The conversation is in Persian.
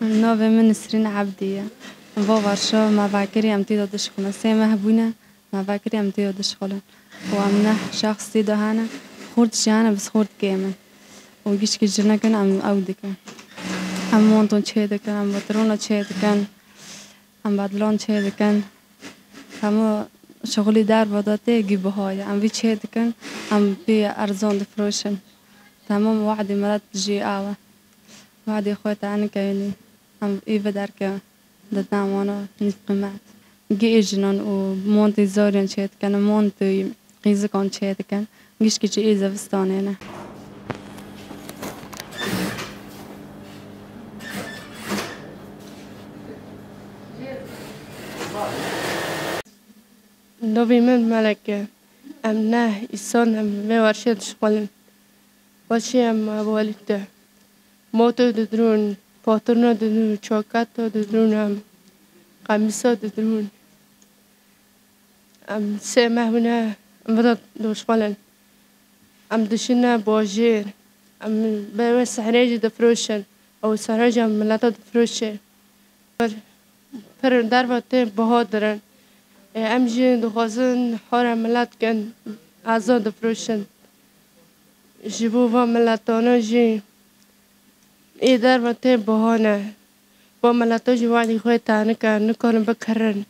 نوع من نسرين عبدية بابرشة ما فاكري أم تيجي تشخلن سامة هبونا ما فاكري أم تيجي تشخلن وأمنح شخص تيجي هنا خورد شانا بس خورد كامل ويجيش كجرنا كان أم أودك أم مونتون شهد كان أم بطرونة شهد كان أم بدلون شهد كان هم شغلي دار بداته جيبهاي أم في شهد كان أم في أرزان دفروشن تمام واحد مرات تجي آوة واحد يخوت عني كيني أم إيفا دارك دتنا وانا نقمات جي إجنان ومونتي زورين شهد كان مونتي قيزكون شهد كان جيش كيجي إيزا فستانينا نوی من ملکه ام نه ایسان هم ورشد شغلن وشی ام والده موتو ددرون پاترنا ددرون چاکت ددرون ام قمیصا ددرون ام سه مهونه ام بدا دوشغلن ام دشنا باجیر ام به سحرجی دفروشن او سحرجی ام ملتا دفروشه پر در وقت بهادرن ام جی دخوازن حار ملت کن آزاد دفروشن جبو و ملتانا جی ای در وقت بهانه با ملتا جی وعدی خوی تانه که نکارن بکرن